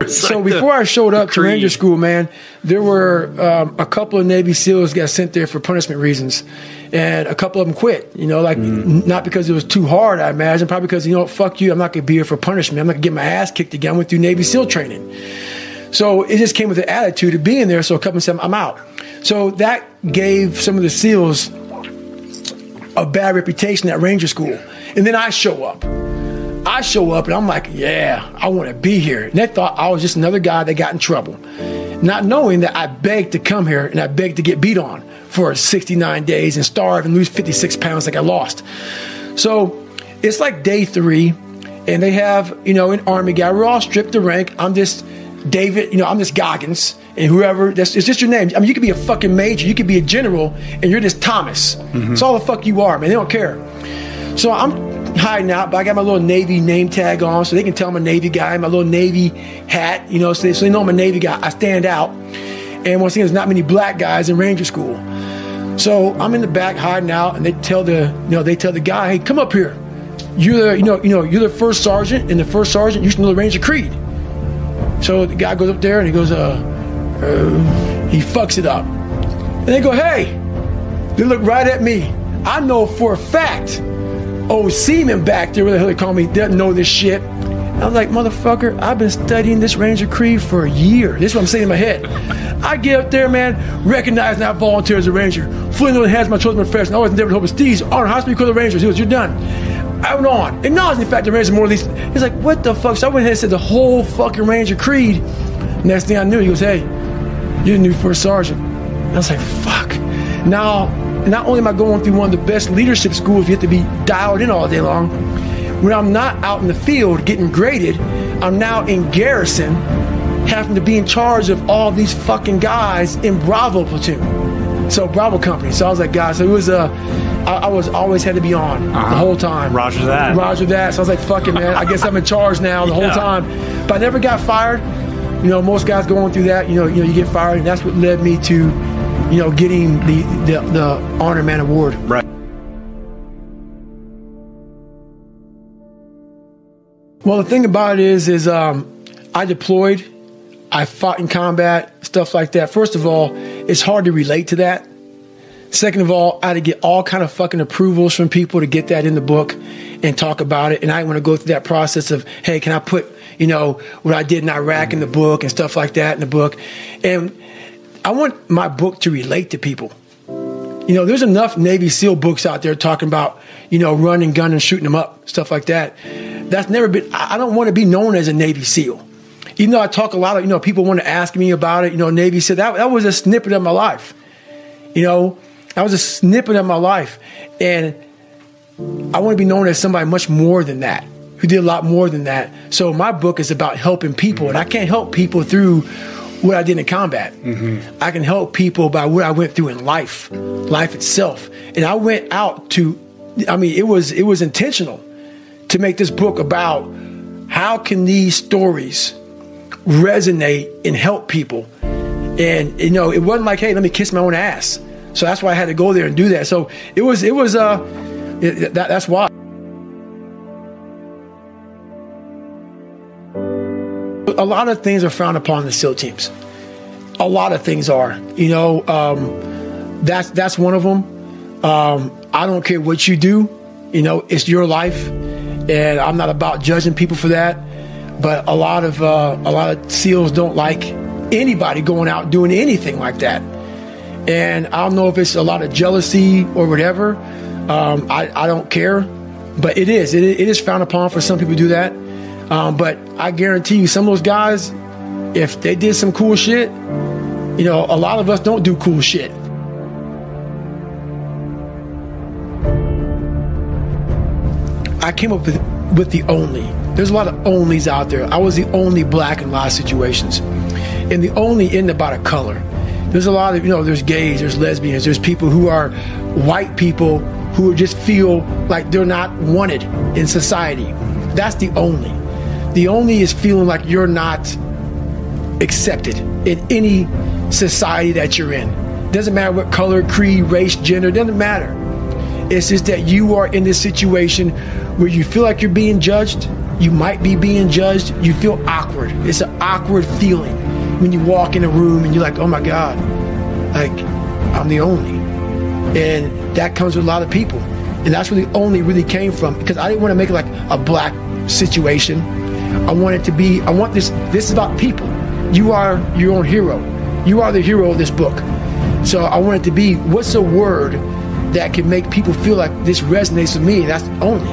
So before I showed up to Ranger School, man, there were a couple of Navy SEALs got sent there for punishment reasons, and a couple of them quit. You know, like not because it was too hard, I imagine, probably because, you know, fuck you, I'm not gonna be here for punishment. I'm not gonna get my ass kicked again. I went through Navy SEAL training, so it just came with the attitude of being there. So a couple of them said, I'm out. So that gave some of the SEALs a bad reputation at Ranger School, and then I show up and I'm like, yeah, I want to be here. And they thought I was just another guy that got in trouble, not knowing that I begged to come here and I begged to get beat on for 69 days and starve and lose 56 pounds like I lost. So it's like day 3, and they have, you know, an Army guy. We're all stripped to rank. I'm just David, you know, I'm just Goggins, and whoever, it's just your name. I mean, you could be a fucking major, you could be a general, and you're just Thomas. That's all the fuck you are, man. They don't care. So I'm hiding out, but I got my little Navy name tag on, so they can tell I'm a Navy guy, my little Navy hat, you know, so they know I'm a Navy guy. I stand out. And once again, there's not many black guys in Ranger School. So I'm in the back hiding out, and they tell the guy, hey, come up here. You're you're the first sergeant, and the first sergeant, you should know the Ranger Creed. So the guy goes up there and he goes, he fucks it up. And they go, hey, they look right at me. I know for a fact, old seaman back there, whatever the hell they call me, doesn't know this shit. I was like, motherfucker, I've been studying this Ranger Creed for a year. This is what I'm saying in my head. I get up there, man, recognize and I volunteer as a Ranger. Fully know the hands my chosen profession. I always endeavored to hope Steve's honor hospital call the Rangers. He goes, you're done. I went on, acknowledging the fact that Rangers are more of these. He's like, what the fuck? So I went ahead and said the whole fucking Ranger Creed. Next thing I knew, he goes, hey, you're the new first sergeant. And I was like, fuck. Now, not only am I going through one of the best leadership schools, you have to be dialed in all day long. When I'm not out in the field getting graded, I'm now in garrison, having to be in charge of all these fucking guys in Bravo platoon. So Bravo company. So I was like, guys, so it was I was always had to be on the whole time. Roger that. Roger that. So I was like, fuck it, man. I guess I'm in charge now the whole time. But I never got fired. You know, most guys going through that, you get fired, and that's what led me to, you know, getting the Honor Man Award. Right. Well, the thing about it is I deployed, I fought in combat, stuff like that. First of all, it's hard to relate to that. Second of all, I had to get all kind of fucking approvals from people to get that in the book and talk about it. And I want to go through that process of, hey, can I put, you know, what I did in Iraq in the book and stuff like that in the book. And I want my book to relate to people. You know, there's enough Navy SEAL books out there talking about, you know, running, gunning, shooting them up, stuff like that. That's never been, I don't want to be known as a Navy SEAL. Even though I talk a lot of, you know, people want to ask me about it, you know, Navy SEAL, that was a snippet of my life. You know, that was a snippet of my life. And I want to be known as somebody much more than that, who did a lot more than that. So my book is about helping people, and I can't help people through what I did in combat. I can help people by what I went through in life itself. And I went out to, I mean, it was intentional to make this book about how can these stories resonate and help people. And, you know, it wasn't like, hey, let me kiss my own ass. So that's why I had to go there and do that. So that's why. A lot of things are frowned upon in the SEAL teams. A lot of things are, you know, that's one of them. I don't care what you do, you know, it's your life, and I'm not about judging people for that. But a lot of SEALs don't like anybody going out doing anything like that. And I don't know if it's a lot of jealousy or whatever. I don't care, but it is frowned upon for some people to do that. But I guarantee you, some of those guys, if they did some cool shit, you know, a lot of us don't do cool shit. I came up with the only. There's a lot of onlys out there. I was the only black in a lot of situations. And the only isn't about a color. There's a lot of, you know, there's gays, there's lesbians, there's people who are white people who just feel like they're not wanted in society. That's the only. The only is feeling like you're not accepted in any society that you're in. Doesn't matter what color, creed, race, gender, doesn't matter. It's just that you are in this situation where you feel like you're being judged, you might be being judged, you feel awkward. It's an awkward feeling when you walk in a room and you're like, oh my God, like I'm the only. And that comes with a lot of people. And that's where the only really came from, because I didn't want to make it like a black situation. I want this is about people. You are your own hero. You are the hero of this book. So I want it to be, what's a word that can make people feel like this resonates with me? That's only.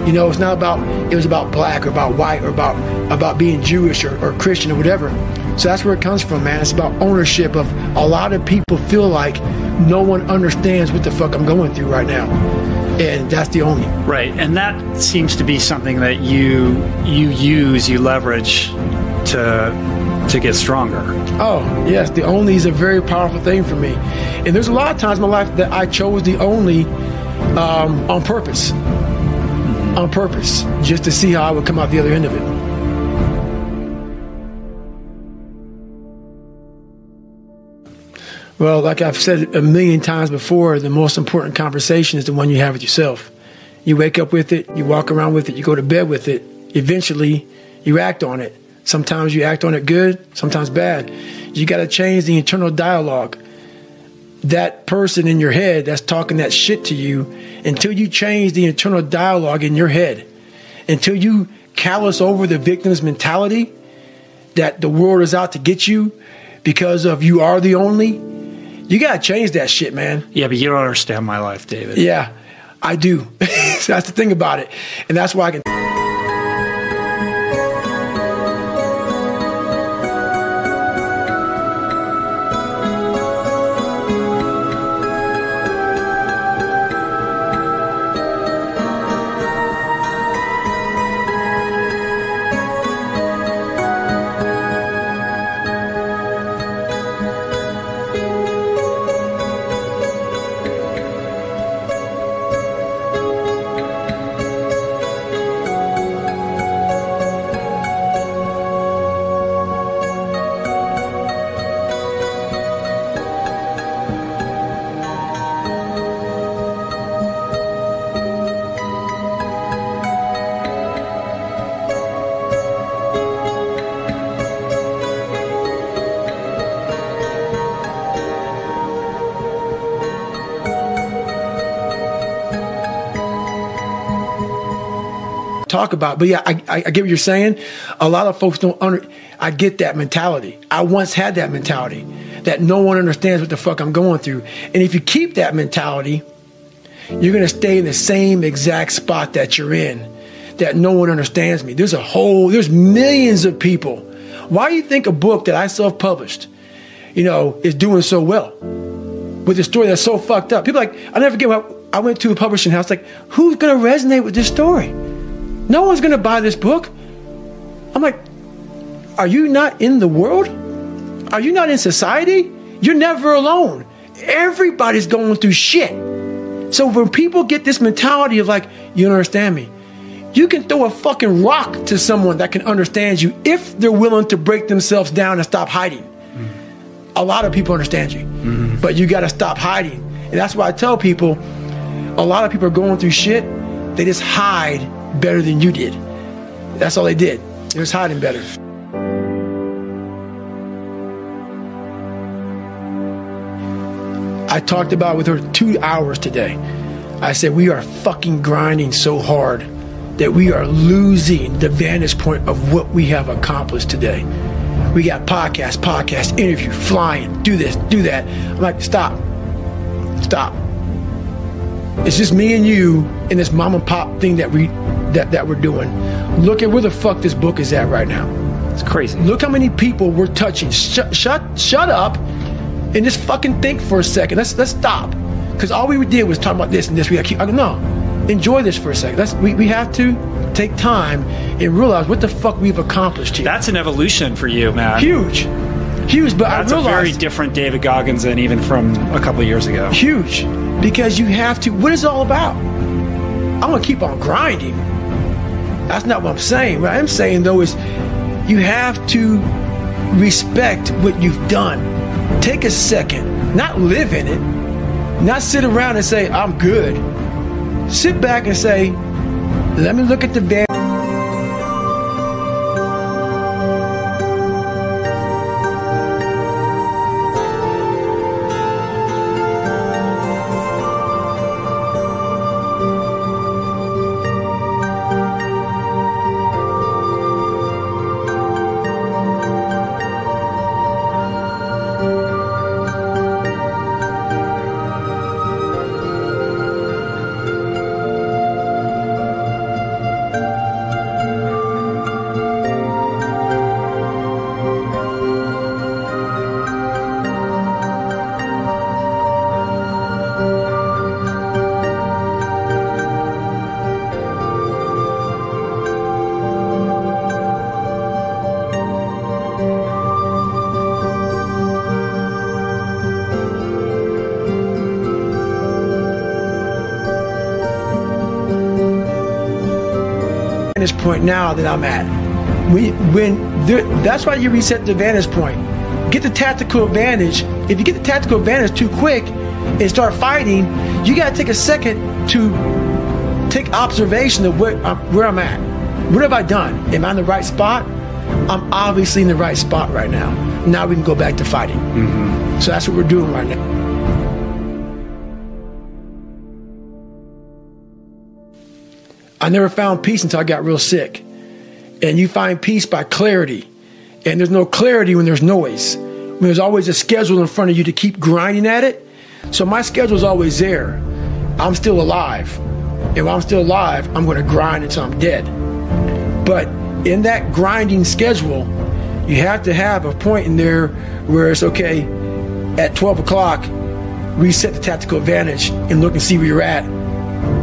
You know, it's not about, it was about black or about white or about being Jewish or Christian or whatever. So that's where it comes from, man. It's about ownership of, a lot of people feel like no one understands what the fuck I'm going through right now. And that's the only. Right, and that seems to be something that you leverage to get stronger. Oh, yes, the only is a very powerful thing for me. And there's a lot of times in my life that I chose the only on purpose. On purpose, just to see how I would come out the other end of it. Well, like I've said a million times before, the most important conversation is the one you have with yourself. You wake up with it, you walk around with it, you go to bed with it. Eventually, you act on it. Sometimes you act on it good, sometimes bad. You got to change the internal dialogue. That person in your head that's talking that shit to you, until you change the internal dialogue in your head, until you callous over the victim's mentality that the world is out to get you because of you are the only, you got to change that shit, man. Yeah, but you don't understand my life, David. Yeah, I do. So that's the thing about it. And that's why I can... talk about. But yeah, I get what you're saying. A lot of folks don't I get that mentality. I once had that mentality that no one understands what the fuck I'm going through. And if you keep that mentality, you're going to stay in the same exact spot that you're in, that no one understands me. There's millions of people. Why do you think a book that I self-published, is doing so well with a story that's so fucked up? People I never forget when I went to a publishing house, like, who's going to resonate with this story? No one's going to buy this book. I'm like, are you not in the world? Are you not in society? You're never alone. Everybody's going through shit. So when people get this mentality of like, you don't understand me, you can throw a fucking rock to someone that can understand you if they're willing to break themselves down and stop hiding. Mm-hmm. A lot of people understand you, but you got to stop hiding. And that's why I tell people, a lot of people are going through shit. They just hide better than you did. That's all they did. They was hiding better. I talked about with her 2 hours today. I said, we are fucking grinding so hard that we are losing the vantage point of what we have accomplished today. We got podcast, interview, flying, do this, do that. I'm like, stop. It's just me and you in this mom and pop thing that we're doing. Look at where the fuck this book is at right now. It's crazy. Look how many people we're touching. Shut up and just fucking think for a second. Let's stop. Because all we did was talk about this and this. No, enjoy this for a second. We have to take time and realize what the fuck we've accomplished here. That's an evolution for you, man. Huge. But that's a very different David Goggins than even from a couple of years ago. Huge. Because you have to, what is it all about? I'm going to keep on grinding. That's not what I'm saying. What I'm saying, though, is you have to respect what you've done. Take a second, not live in it, not sit around and say, I'm good. Sit back and say, let me look at the vantage point now that I'm at. That's why you reset the vantage point. Get the tactical advantage. If you get the tactical advantage too quick and start fighting, you got to take a second to take observation of where I'm at. What have I done? Am I in the right spot? I'm obviously in the right spot right now. Now we can go back to fighting. Mm-hmm. So that's what we're doing right now. I never found peace until I got real sick. And you find peace by clarity. And there's no clarity when there's noise. When there's always a schedule in front of you to keep grinding at it. So my schedule's always there. I'm still alive. And while I'm still alive, I'm going to grind until I'm dead. But in that grinding schedule, you have to have a point in there where it's okay, at 12 o'clock, reset the tactical advantage and look and see where you're at.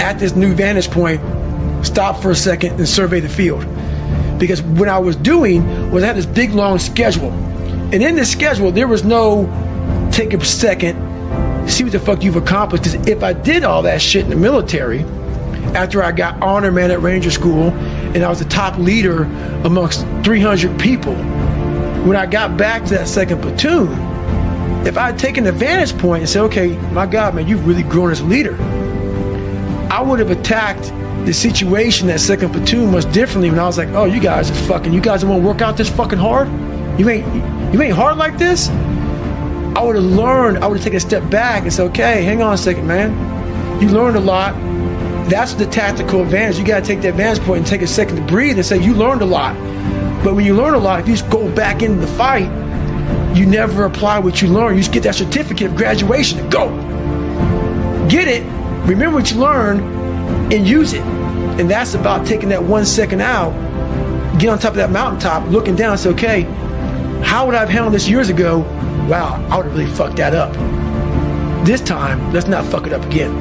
At this new vantage point, stop for a second and survey the field. Because what I was doing was I had this big long schedule. And in this schedule, there was no take a second, see what the fuck you've accomplished. Because if I did all that shit in the military, after I got honor man at Ranger School, and I was the top leader amongst 300 people, when I got back to that second platoon, if I had taken the vantage point and said, okay, my God, man, you've really grown as a leader, I would have attacked the situation that second platoon much differently when I was like, oh, you guys don't want to work out this fucking hard? You ain't hard like this? I would have learned, I would have taken a step back and said, okay, hang on a second, man. You learned a lot. That's the tactical advantage. You got to take that vantage point and take a second to breathe and say, you learned a lot. But when you learn a lot, if you just go back into the fight, you never apply what you learned. You just get that certificate of graduation and go. Get it, remember what you learned, and use it. And that's about taking that 1 second out, get on top of that mountaintop, looking down and say, okay, how would I have handled this years ago? Wow, I would have really fucked that up. This time, let's not fuck it up again.